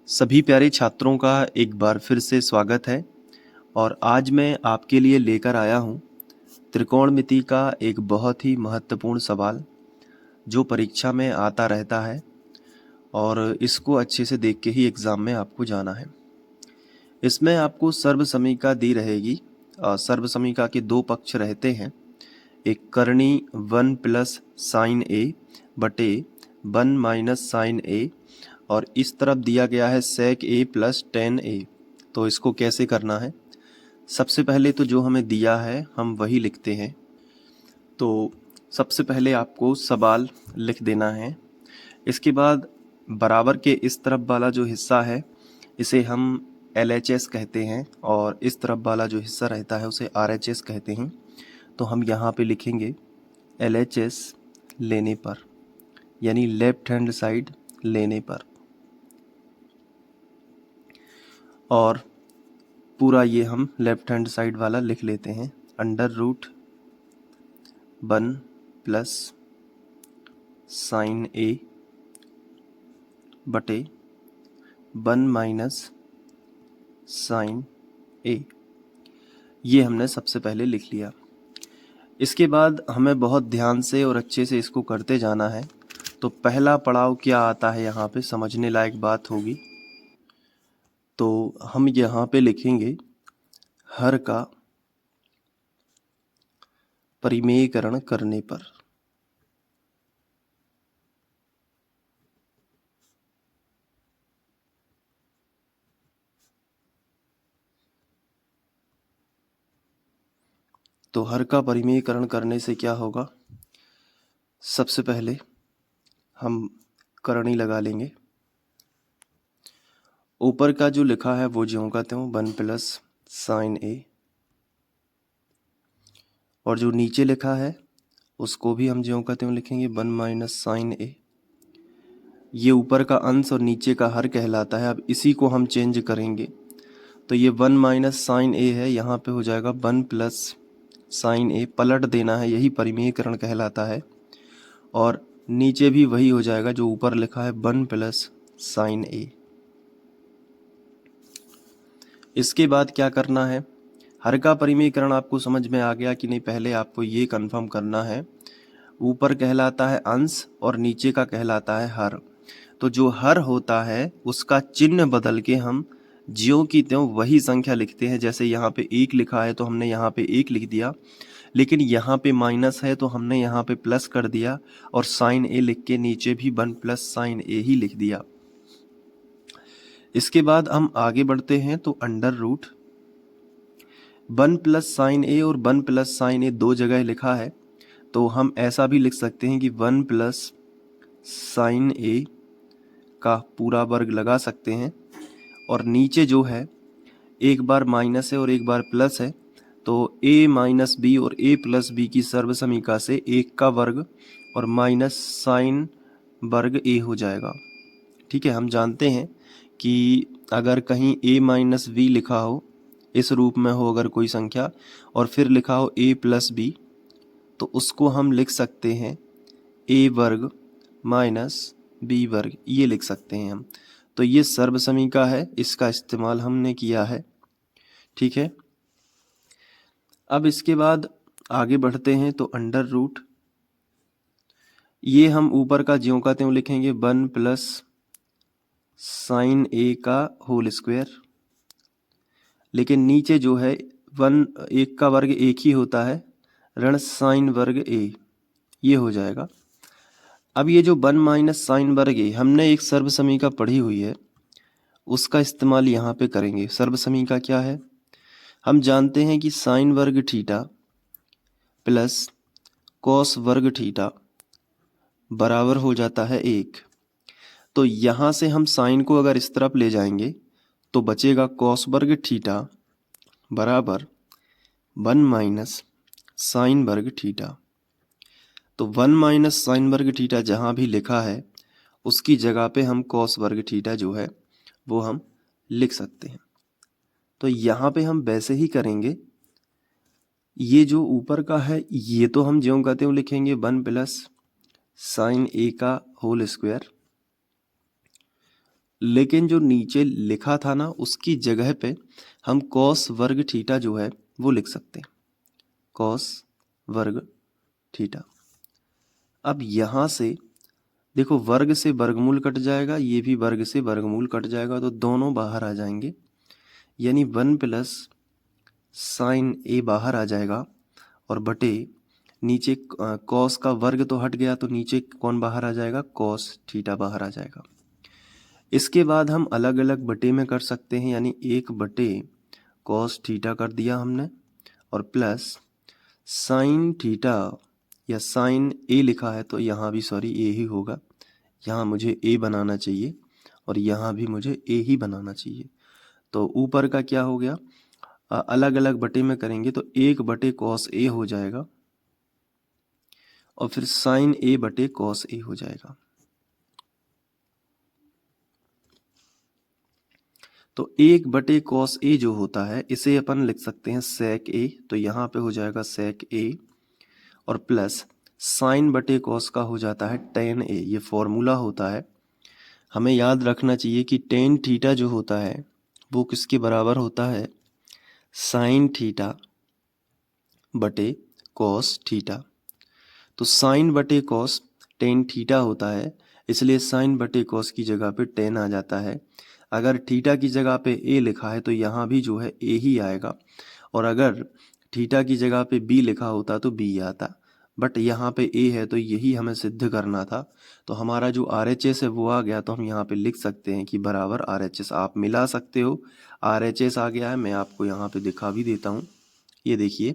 सभी प्यारे छात्रों का एक बार फिर से स्वागत है और आज मैं आपके लिए लेकर आया हूँ त्रिकोणमिति का एक बहुत ही महत्वपूर्ण सवाल जो परीक्षा में आता रहता है और इसको अच्छे से देख के ही एग्ज़ाम में आपको जाना है। इसमें आपको सर्वसमीका दी रहेगी। सर्वसमीका के दो पक्ष रहते हैं, एक करनी 1 प्लस साइन ए बटे 1 माइनस साइन ए और इस तरफ दिया गया है सेक ए प्लस टेन ए। तो इसको कैसे करना है? सबसे पहले तो जो हमें दिया है हम वही लिखते हैं। तो सबसे पहले आपको सवाल लिख देना है। इसके बाद बराबर के इस तरफ वाला जो हिस्सा है इसे हम LHS कहते हैं और इस तरफ वाला जो हिस्सा रहता है उसे RHS कहते हैं। तो हम यहाँ पे लिखेंगे LHS लेने पर, यानी लेफ्ट हैंड साइड लेने पर, और पूरा ये हम लेफ्ट हैंड साइड वाला लिख लेते हैं। अंडर रूट 1 प्लस साइन ए बटे 1 माइनस साइन ए, ये हमने सबसे पहले लिख लिया। इसके बाद हमें बहुत ध्यान से और अच्छे से इसको करते जाना है। तो पहला पड़ाव क्या आता है यहाँ पे समझने लायक बात होगी। तो हम यहाँ पे लिखेंगे हर का परिमेयकरण करने पर। तो हर का परिमेयकरण करने से क्या होगा? सबसे पहले हम करनी लगा लेंगे। ऊपर का जो लिखा है वो ज्यों का त्यों 1 प्लस साइन ए, और जो नीचे लिखा है उसको भी हम ज्यों का त्यों लिखेंगे 1 माइनस साइन ए। ये ऊपर का अंश और नीचे का हर कहलाता है। अब इसी को हम चेंज करेंगे तो ये 1 माइनस साइन ए है, यहाँ पे हो जाएगा 1 प्लस साइन ए। पलट देना है, यही परिमेयकरण कहलाता है। और नीचे भी वही हो जाएगा जो ऊपर लिखा है 1 प्लस साइन ए। इसके बाद क्या करना है? हर का परिमेयकरण आपको समझ में आ गया कि नहीं? पहले आपको ये कंफर्म करना है, ऊपर कहलाता है अंश और नीचे का कहलाता है हर। तो जो हर होता है उसका चिन्ह बदल के हम ज्यों की त्यों वही संख्या लिखते हैं। जैसे यहाँ पे 1 लिखा है तो हमने यहाँ पे 1 लिख दिया, लेकिन यहाँ पे माइनस है तो हमने यहाँ पे प्लस कर दिया, और साइन ए लिख के नीचे भी 1 प्लस साइन ए ही लिख दिया। इसके बाद हम आगे बढ़ते हैं तो अंडर रूट 1 प्लस साइन ए और 1 प्लस साइन ए दो जगह लिखा है, तो हम ऐसा भी लिख सकते हैं कि 1 प्लस साइन ए का पूरा वर्ग लगा सकते हैं। और नीचे जो है एक बार माइनस है और एक बार प्लस है, तो a माइनस बी और a प्लस बी की सर्वसमीका से 1 का वर्ग और माइनस साइन वर्ग a हो जाएगा। ठीक है, हम जानते हैं कि अगर कहीं a माइनस बी लिखा हो, इस रूप में हो अगर कोई संख्या, और फिर लिखा हो a प्लस बी, तो उसको हम लिख सकते हैं a वर्ग माइनस बी वर्ग, ये लिख सकते हैं हम। तो ये सर्वसमीका है, इसका इस्तेमाल हमने किया है। ठीक है, अब इसके बाद आगे बढ़ते हैं तो अंडर रूट, ये हम ऊपर का ज्यों का त्यों लिखेंगे 1 प्लस साइन ए का होल स्क्वायर, लेकिन नीचे जो है 1 का वर्ग 1 ही होता है, ऋण साइन वर्ग ए, ये हो जाएगा। अब ये जो 1 माइनस साइन वर्ग ए हमने एक सर्वसमीका पढ़ी हुई है, उसका इस्तेमाल यहाँ पे करेंगे। सर्वसमीका क्या है? हम जानते हैं कि साइन वर्ग थीटा प्लस कॉस वर्ग थीटा बराबर हो जाता है 1। तो यहाँ से हम साइन को अगर इस तरफ ले जाएंगे तो बचेगा कॉस वर्ग थीटा बराबर 1 माइनस साइन वर्ग थीटा। तो 1 माइनस साइन वर्ग थीटा जहाँ भी लिखा है उसकी जगह पे हम कॉस वर्ग थीटा जो है वो हम लिख सकते हैं। तो यहाँ पे हम वैसे ही करेंगे। ये जो ऊपर का है ये तो हम ज्यों का त्यों लिखेंगे 1 प्लस साइन ए का होल स्क्वायर, लेकिन जो नीचे लिखा था ना उसकी जगह पे हम कॉस वर्ग थीटा जो है वो लिख सकते हैं, कॉस वर्ग थीटा। अब यहाँ से देखो वर्ग से वर्गमूल कट जाएगा, ये भी वर्ग से वर्गमूल कट जाएगा, तो दोनों बाहर आ जाएंगे, यानी 1 प्लस साइन ए बाहर आ जाएगा और बटे नीचे कॉस का वर्ग तो हट गया, तो नीचे कौन बाहर आ जाएगा, कॉस थीटा बाहर आ जाएगा। इसके बाद हम अलग अलग बटे में कर सकते हैं, यानी 1 बटे कॉस थीटा कर दिया हमने और प्लस साइन थीटा या साइन ए लिखा है तो यहाँ भी सॉरी ए ही होगा, यहाँ मुझे ए बनाना चाहिए और यहाँ भी मुझे ए ही बनाना चाहिए। तो ऊपर का क्या हो गया, अलग अलग बटे में करेंगे तो 1 बटे कॉस ए हो जाएगा और फिर साइन ए बटे कॉस ए हो जाएगा। तो 1 बटे कॉस ए जो होता है इसे अपन लिख सकते हैं सेक ए, तो यहाँ पे हो जाएगा सेक ए और प्लस साइन बटे कॉस का हो जाता है टेन ए, ये फॉर्मूला होता है। हमें याद रखना चाहिए कि टेन थीटा जो होता है वो किसके बराबर होता है, साइन थीटा बटे कॉस थीटा। तो साइन बटे कॉस टेन थीटा होता है, इसलिए साइन बटे कॉस की जगह पे टेन आ जाता है। अगर थीटा की जगह पे ए लिखा है तो यहाँ भी जो है ए ही आएगा, और अगर थीटा की जगह पे बी लिखा होता तो बी आता, बट यहाँ पे ए है तो यही हमें सिद्ध करना था। तो हमारा जो RHS है वो आ गया, तो हम यहाँ पे लिख सकते हैं कि बराबर RHS। आप मिला सकते हो, RHS आ गया है, मैं आपको यहाँ पे दिखा भी देता हूँ। ये देखिए,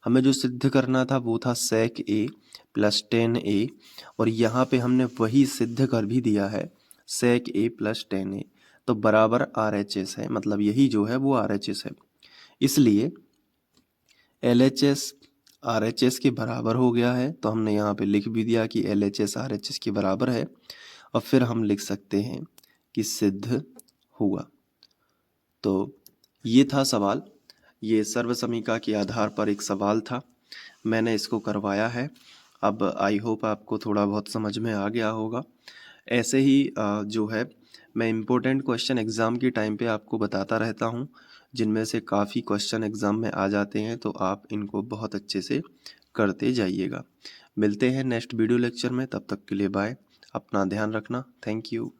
हमें जो सिद्ध करना था वो था सेक ए प्लस टेन ए, और यहाँ पे हमने वही सिद्ध कर भी दिया है, सेक ए प्लस टेन ए, तो बराबर RHS है, मतलब यही जो है वो RHS है। इसलिए LHS RHS के बराबर हो गया है, तो हमने यहाँ पे लिख भी दिया कि LHS RHS के बराबर है, और फिर हम लिख सकते हैं कि सिद्ध हुआ। तो ये था सवाल, ये सर्वसमीका के आधार पर एक सवाल था, मैंने इसको करवाया है। अब आई होप आपको थोड़ा बहुत समझ में आ गया होगा। ऐसे ही जो है मैं इम्पोर्टेंट क्वेश्चन एग्ज़ाम के टाइम पे आपको बताता रहता हूँ, जिनमें से काफ़ी क्वेश्चन एग्ज़ाम में आ जाते हैं, तो आप इनको बहुत अच्छे से करते जाइएगा। मिलते हैं नेक्स्ट वीडियो लेक्चर में, तब तक के लिए बाय, अपना ध्यान रखना, थैंक यू।